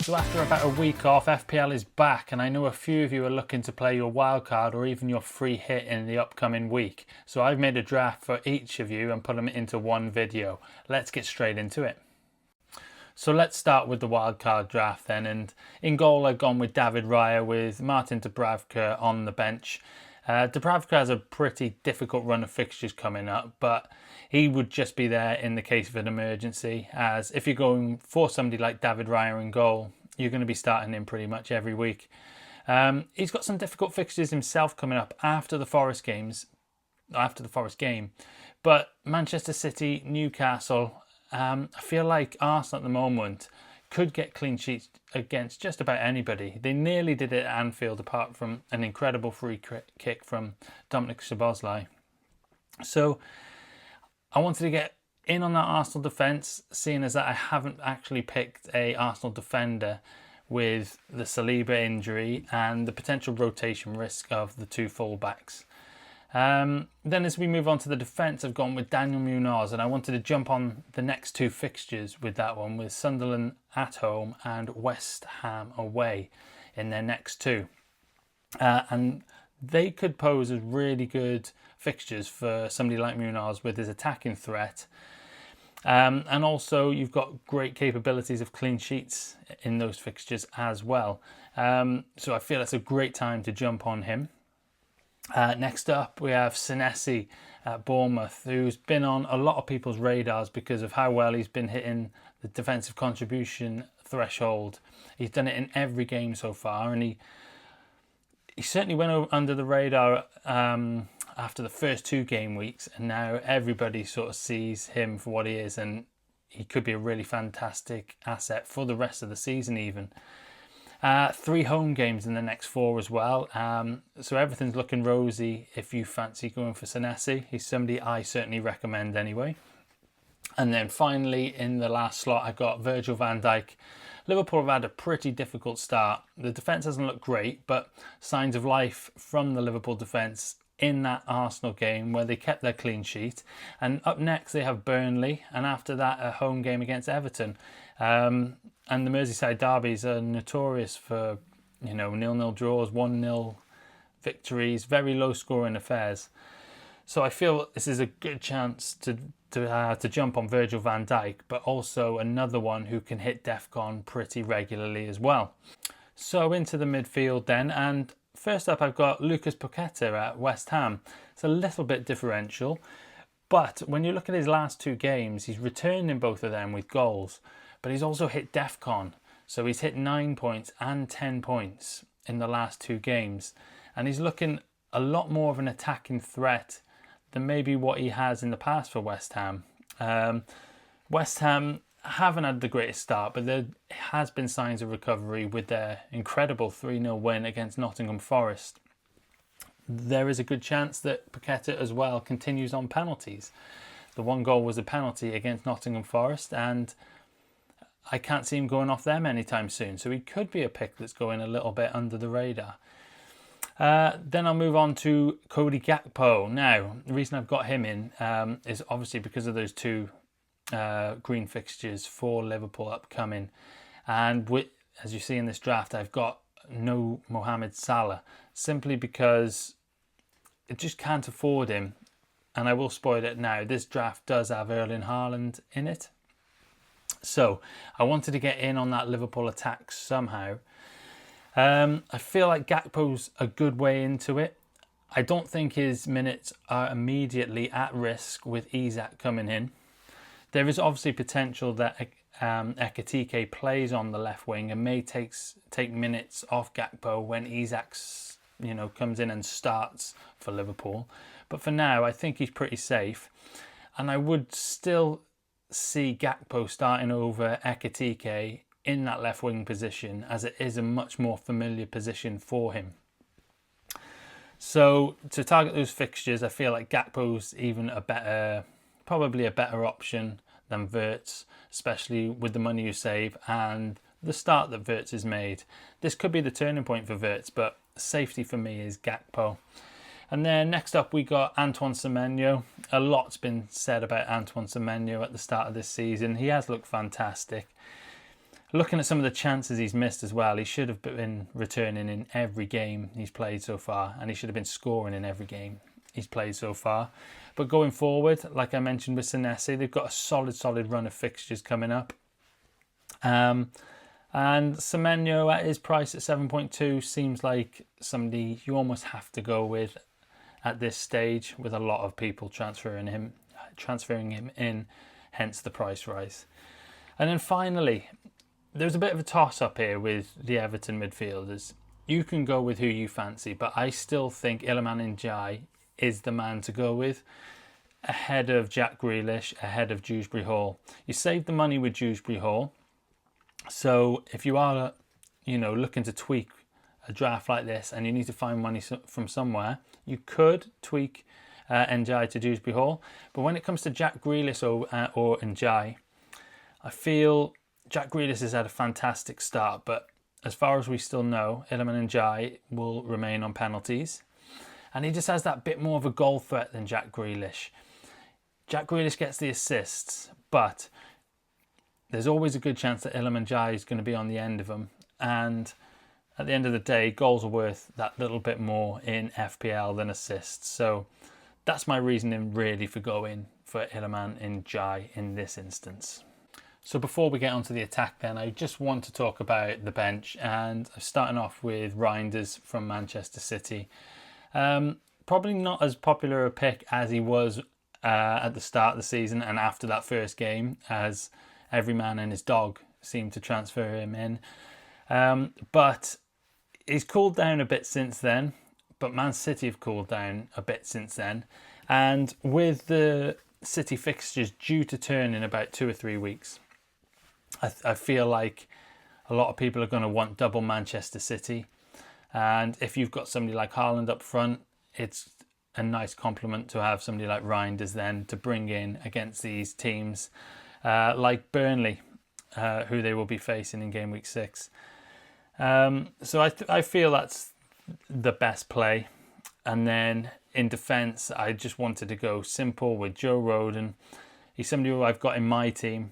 So after about a week off, FPL is back, and I know a few of you are looking to play your wildcard or even your free hit in the upcoming week. So I've made a draft for each of you and put them into one video. Let's get straight into it. So let's start with the wildcard draft then, and in goal I've gone with David Raya with Martin Dubravka on the bench. Dubravka has a pretty difficult run of fixtures coming up, but he would just be there in the case of an emergency, as if you're going for somebody like David Raya in goal, you're going to be starting him pretty much every week. He's got some difficult fixtures himself coming up after the Forest game, but Manchester City, Newcastle, I feel like Arsenal at the moment could get clean sheets against just about anybody. They nearly did it at Anfield, apart from an incredible free kick from Dominic Szoboszlai. So I wanted to get in on that Arsenal defence, seeing as that I haven't actually picked a Arsenal defender with the Saliba injury and the potential rotation risk of the two fullbacks. Then as we move on to the defence, I've gone with Daniel Munoz, and I wanted to jump on the next two fixtures with that one, with Sunderland at home and West Ham away in their next two. And they could pose as really good fixtures for somebody like Munoz with his attacking threat. And also you've got great capabilities of clean sheets in those fixtures as well. So I feel it's a great time to jump on him. Next up, we have Senesi at Bournemouth, who's been on a lot of people's radars because of how well he's been hitting the defensive contribution threshold. He's done it in every game so far, and he certainly went under the radar after the first two game weeks, and now everybody sort of sees him for what he is, and he could be a really fantastic asset for the rest of the season even. 3 home games in the next 4 as well, so everything's looking rosy if you fancy going for Senesi. He's somebody I certainly recommend anyway. And then finally in the last slot I got Virgil van Dijk. Liverpool have had a pretty difficult start. The defence hasn't looked great, but signs of life from the Liverpool defence in that Arsenal game where they kept their clean sheet. And up next they have Burnley, and after that a home game against Everton. And the Merseyside derbies are notorious for, 0-0 draws, 1-0 victories, very low scoring affairs. So I feel this is a good chance to jump on Virgil van Dijk, but also another one who can hit DEFCON pretty regularly as well. So into the midfield then, and first up I've got Lucas Paqueta at West Ham. It's a little bit differential, but when you look at his last 2 games, he's returned in both of them with goals. But he's also hit DEFCON, so he's hit 9 points and 10 points in the last 2 games. And he's looking a lot more of an attacking threat than maybe what he has in the past for West Ham. West Ham haven't had the greatest start, but there has been signs of recovery with their incredible 3-0 win against Nottingham Forest. There is a good chance that Paqueta as well continues on penalties. The 1 goal was a penalty against Nottingham Forest, and I can't see him going off them anytime soon. So he could be a pick that's going a little bit under the radar. Then I'll move on to Cody Gakpo. Now, the reason I've got him in is obviously because of those 2 green fixtures for Liverpool upcoming. And as you see in this draft, I've got no Mohamed Salah, simply because I just can't afford him. And I will spoil it now. This draft does have Erling Haaland in it. So I wanted to get in on that Liverpool attack somehow. I feel like Gakpo's a good way into it. I don't think his minutes are immediately at risk with Isak coming in. There is obviously potential that Ekitike plays on the left wing and may take minutes off Gakpo when Isak comes in and starts for Liverpool. But for now, I think he's pretty safe, and I would still see Gakpo starting over Ekitike in that left wing position, as it is a much more familiar position for him. So to target those fixtures, I feel like Gakpo's even probably a better option than Wirtz, especially with the money you save and the start that Wirtz has made. This could be the turning point for Wirtz, but safety for me is Gakpo. And then next up we got Antoine Semenyo. A lot's been said about Antoine Semenyo at the start of this season. He has looked fantastic. Looking at some of the chances he's missed as well, he should have been returning in every game he's played so far, and he should have been scoring in every game he's played so far. But going forward, like I mentioned with Senesi, they've got a solid run of fixtures coming up. And Semenyo at his price at 7.2 seems like somebody you almost have to go with at this stage, with a lot of people transferring him in, hence the price rise. And then finally, there's a bit of a toss-up here with the Everton midfielders. You can go with who you fancy, but I still think Iliman Ndiaye is the man to go with, ahead of Jack Grealish, ahead of Dewsbury Hall. You save the money with Dewsbury Hall, so if you are, looking to tweak a draft like this and you need to find money from somewhere, you could tweak Ndiaye to Dewsbury Hall. But when it comes to Jack Grealish or Ndiaye, I feel Jack Grealish has had a fantastic start, but as far as we still know, Iliman Ndiaye will remain on penalties. And he just has that bit more of a goal threat than Jack Grealish. Jack Grealish gets the assists, but there's always a good chance that Iliman Ndiaye is going to be on the end of them. And at the end of the day, goals are worth that little bit more in FPL than assists. So that's my reasoning really for going for Iliman Ndiaye in this instance. So before we get onto the attack then, I just want to talk about the bench, and I'm starting off with Reinders from Manchester City. Probably not as popular a pick as he was at the start of the season and after that first game, as every man and his dog seemed to transfer him in. But he's cooled down a bit since then, but Man City have cooled down a bit since then. And with the City fixtures due to turn in about 2 or 3 weeks, I feel like a lot of people are going to want double Manchester City. And if you've got somebody like Haaland up front, it's a nice compliment to have somebody like Reinders then to bring in against these teams like Burnley, who they will be facing in game week 6. So I feel that's the best play. And then in defence, I just wanted to go simple with Joe Rodon. He's somebody who I've got in my team.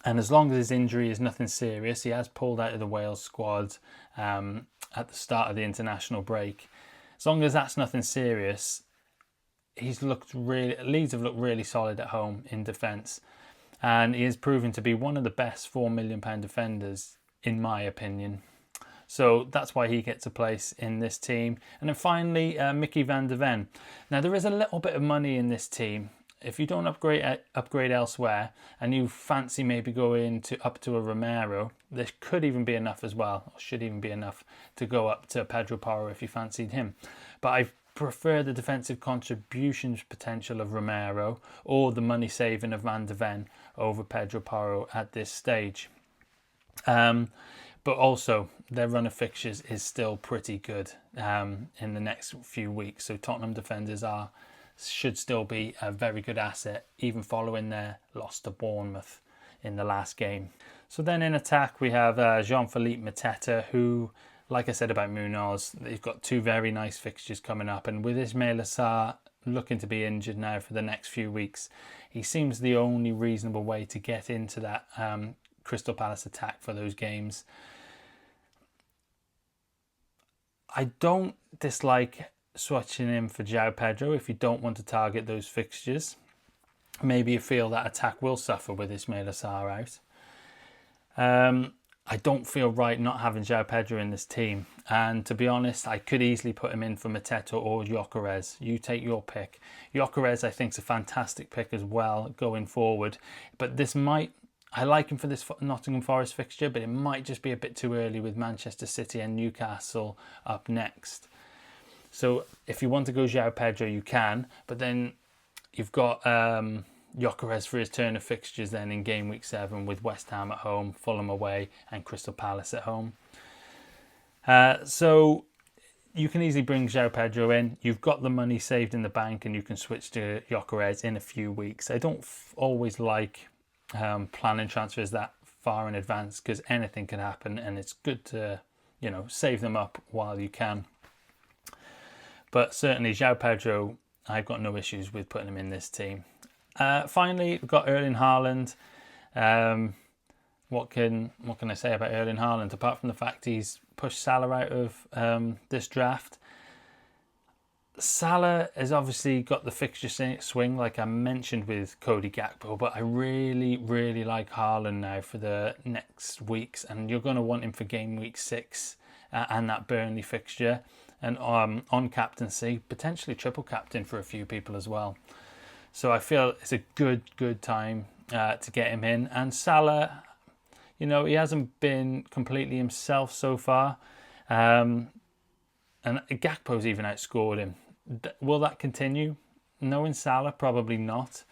And as long as his injury is nothing serious, he has pulled out of the Wales squad at the start of the international break. As long as that's nothing serious, Leeds have looked really solid at home in defence. And he is proven to be one of the best £4 million defenders, in my opinion. So that's why he gets a place in this team. And then finally, Mickey van der Ven. Now, there is a little bit of money in this team. If you don't upgrade elsewhere and you fancy maybe going up to a Romero, there could even be enough as well, or should even be enough to go up to Pedro Porro if you fancied him. But I prefer the defensive contributions potential of Romero or the money saving of Van der Ven over Pedro Porro at this stage. But also, their run of fixtures is still pretty good in the next few weeks. So Tottenham defenders should still be a very good asset, even following their loss to Bournemouth in the last game. So then in attack, we have Jean-Philippe Mateta, who, like I said about Munoz, they've got 2 very nice fixtures coming up. And with Ismail Assar looking to be injured now for the next few weeks, he seems the only reasonable way to get into that Crystal Palace attack for those games. I don't dislike switching in for João Pedro if you don't want to target those fixtures. Maybe you feel that attack will suffer with Ismail Assar out. I don't feel right not having João Pedro in this team. And to be honest, I could easily put him in for Mateta or Gyökeres. You take your pick. Gyökeres, I think, is a fantastic pick as well going forward. But I like him for this Nottingham Forest fixture, but it might just be a bit too early with Manchester City and Newcastle up next. So if you want to go João Pedro, you can, but then you've got Gyökeres for his turn of fixtures then in game week 7 with West Ham at home, Fulham away and Crystal Palace at home. So you can easily bring João Pedro in. You've got the money saved in the bank and you can switch to Gyökeres in a few weeks. I don't always like planning transfers that far in advance because anything can happen, and it's good to save them up while you can. But certainly João Pedro, I've got no issues with putting him in this team. Finally, we've got Erling Haaland. what can I say about Erling Haaland apart from the fact he's pushed Salah out of this draft? Salah has obviously got the fixture swing, like I mentioned with Cody Gakpo, but I really, really like Haaland now for the next weeks, and you're going to want him for game week 6 and that Burnley fixture, and on captaincy, potentially triple captain for a few people as well. So I feel it's a good time to get him in. And Salah, he hasn't been completely himself so far, and Gakpo's even outscored him. Will that continue? Knowing Salah, probably not.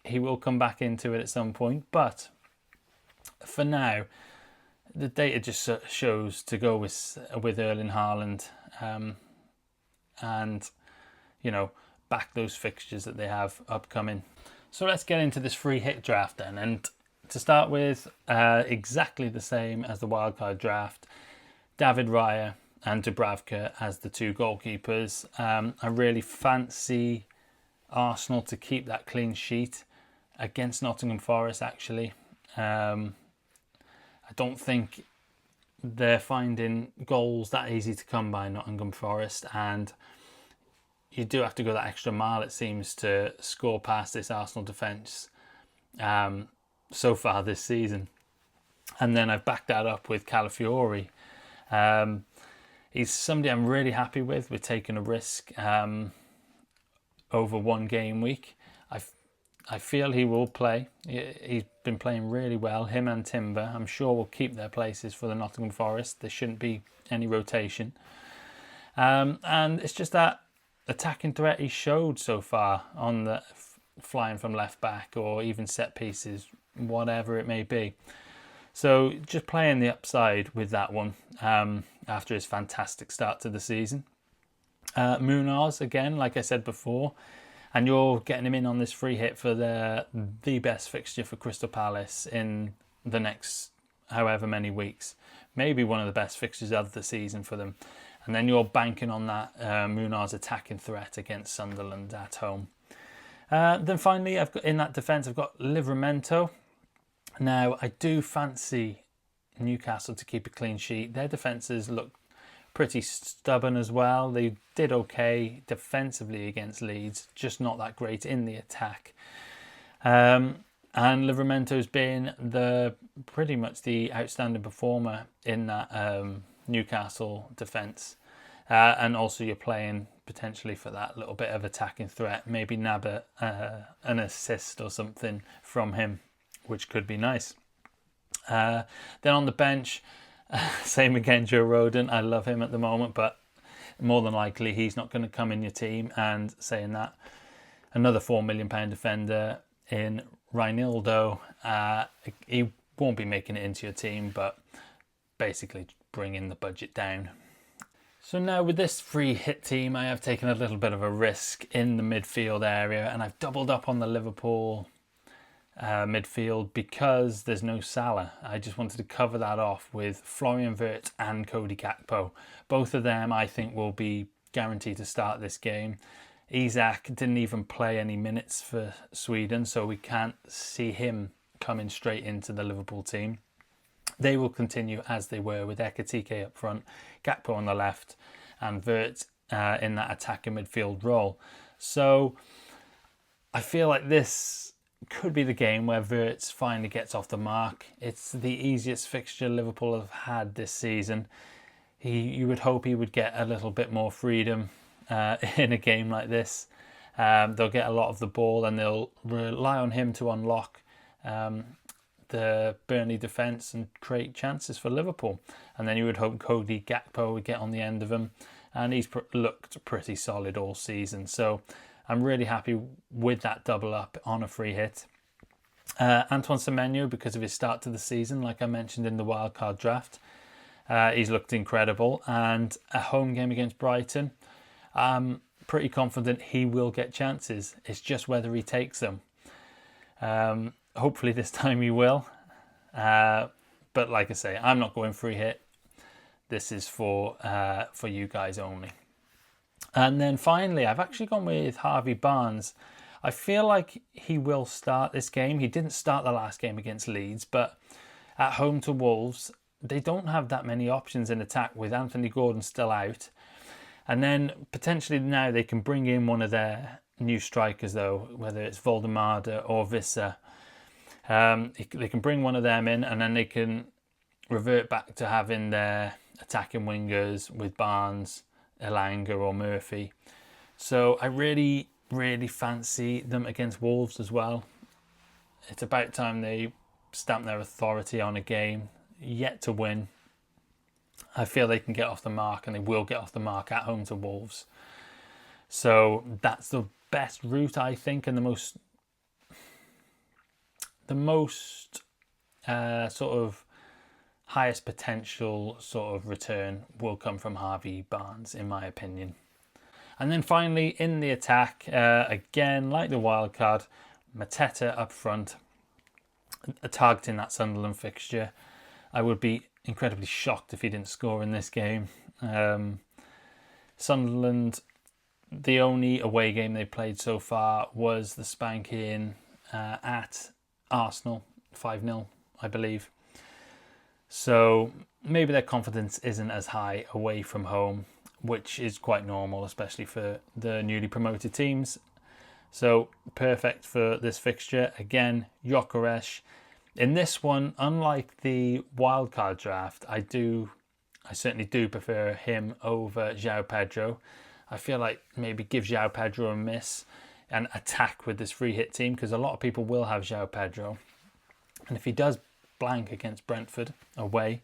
He will come back into it at some point, but for now, the data just shows to go with Erling Haaland, and back those fixtures that they have upcoming. So let's get into this free hit draft then, and to start with, exactly the same as the wildcard draft, David Raya and Dubravka as the 2 goalkeepers. I really fancy Arsenal to keep that clean sheet against Nottingham Forest, actually. I don't think they're finding goals that easy to come by, Nottingham Forest, and you do have to go that extra mile, it seems, to score past this Arsenal defence so far this season. And then I've backed that up with Calafiori. He's somebody I'm really happy with. We're taking a risk over 1 game week. I feel he will play. He's been playing really well. Him and Timber, I'm sure, will keep their places for the Nottingham Forest. There shouldn't be any rotation. And it's just that attacking threat he showed so far on the flying from left back or even set pieces, whatever it may be. So just playing the upside with that one after his fantastic start to the season. Munoz, again, like I said before, and you're getting him in on this free hit for the best fixture for Crystal Palace in the next however many weeks. Maybe one of the best fixtures of the season for them. And then you're banking on that Munoz attacking threat against Sunderland at home. Then finally, in that defence, I've got Livramento. Now, I do fancy Newcastle to keep a clean sheet. Their defences look pretty stubborn as well. They did okay defensively against Leeds, just not that great in the attack. And Livramento's been pretty much the outstanding performer in that Newcastle defence. And also you're playing potentially for that little bit of attacking threat. Maybe nab an assist or something from him, which could be nice. Then on the bench, same again, Joe Rodon. I love him at the moment, but more than likely he's not going to come in your team. And saying that, another £4 million defender in Reinildo. He won't be making it into your team, but basically bringing the budget down. So now with this free hit team, I have taken a little bit of a risk in the midfield area, and I've doubled up on the Liverpool midfield because there's no Salah. I just wanted to cover that off with Florian Wirtz and Cody Gakpo. Both of them I think will be guaranteed to start this game. Isak didn't even play any minutes for Sweden, so we can't see him coming straight into the Liverpool team. They will continue as they were with Ekitike up front, Gakpo on the left, and Wirtz in that attacking midfield role. So I feel like this could be the game where Wirtz finally gets off the mark. It's the easiest fixture Liverpool have had this season. You would hope he would get a little bit more freedom in a game like this. They'll get a lot of the ball and they'll rely on him to unlock the Burnley defence and create chances for Liverpool. And then you would hope Cody Gakpo would get on the end of him, and he's looked pretty solid all season. So I'm really happy with that double up on a free hit. Antoine Semenyo, because of his start to the season, like I mentioned in the wildcard draft, he's looked incredible. And a home game against Brighton, I'm pretty confident he will get chances. It's just whether he takes them. Hopefully this time he will. But like I say, I'm not going free hit. This is for you guys only. And then finally, I've actually gone with Harvey Barnes. I feel like he will start this game. He didn't start the last game against Leeds, but At home to Wolves, they don't have that many options in attack with Anthony Gordon still out. And then potentially now they can bring in one of their new strikers though, whether it's Voldemade or Visser. They can bring one of them in and then they can revert back to having their attacking wingers with Barnes, Elanga or Murphy. So I really, really fancy them against Wolves as well. It's about time they stamp their authority on a game yet to win. I feel they can get off the mark, and they will get off the mark at home to Wolves. So that's the best route, I think, and the most sort of highest potential sort of return will come from Harvey Barnes, in my opinion. And then finally, in the attack, again, like the wild card, Mateta up front, targeting that Sunderland fixture. I would be incredibly shocked if he didn't score in this game. Sunderland, the only away game they played so far was the spanking at Arsenal, 5-0, I believe. So maybe their confidence isn't as high away from home, which is quite normal, especially for the newly promoted teams. So perfect for this fixture. Again, Gyökeres. In this one, unlike the wildcard draft, I certainly do prefer him over João Pedro. I feel like maybe give João Pedro a miss and attack with this free hit team, because a lot of people will have João Pedro. And if he does blank against Brentford away,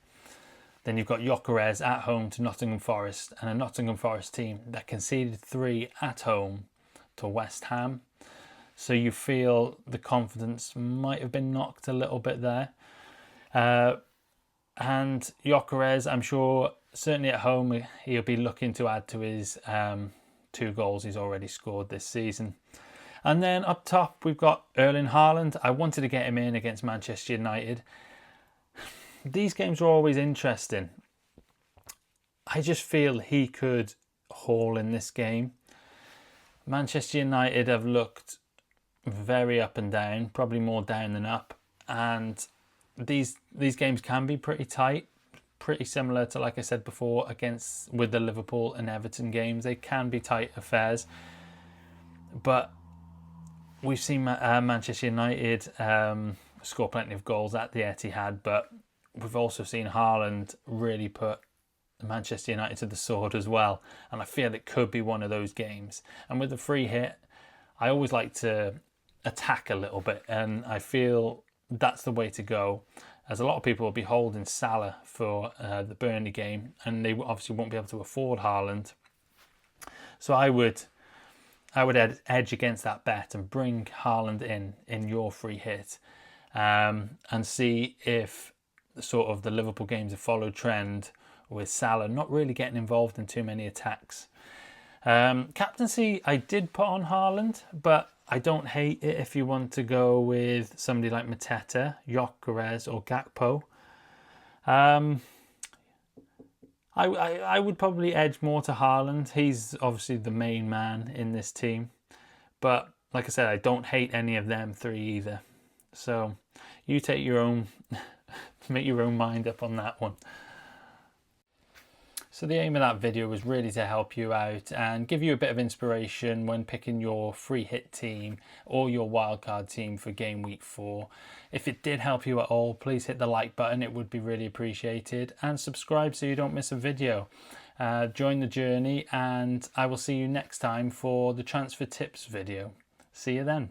then you've got Gyökeres at home to Nottingham Forest, and a Nottingham Forest team that conceded 3 at home to West Ham. So you feel the confidence might have been knocked a little bit there. And Gyökeres, I'm sure, certainly at home, he'll be looking to add to his 2 goals he's already scored this season. And then up top, we've got Erling Haaland. I wanted to get him in against Manchester United. These games are always interesting. I just feel he could haul in this game. Manchester United have looked very up and down, probably more down than up, and these games can be pretty tight, pretty similar to, like I said before, with the Liverpool and Everton games. They can be tight affairs, but we've seen Manchester United score plenty of goals at the Etihad, but we've also seen Haaland really put Manchester United to the sword as well, and I feel it could be one of those games. And with the free hit, I always like to attack a little bit, and I feel that's the way to go, as a lot of people will be holding Salah for the Burnley game, and they obviously won't be able to afford Haaland. So I would edge against that bet and bring Haaland in your free hit, and see if sort of the Liverpool games have followed trend with Salah not really getting involved in too many attacks. Captaincy, I did put on Haaland, but I don't hate it if you want to go with somebody like Mateta, Gyökeres or Gakpo. I would probably edge more to Haaland. He's obviously the main man in this team. But like I said, I don't hate any of them 3 either. So you take your own, make your own mind up on that one. So the aim of that video was really to help you out and give you a bit of inspiration when picking your free hit team or your wildcard team for game week 4. If it did help you at all, please hit the like button. It would be really appreciated, and subscribe so you don't miss a video. Join the journey, and I will see you next time for the transfer tips video. See you then.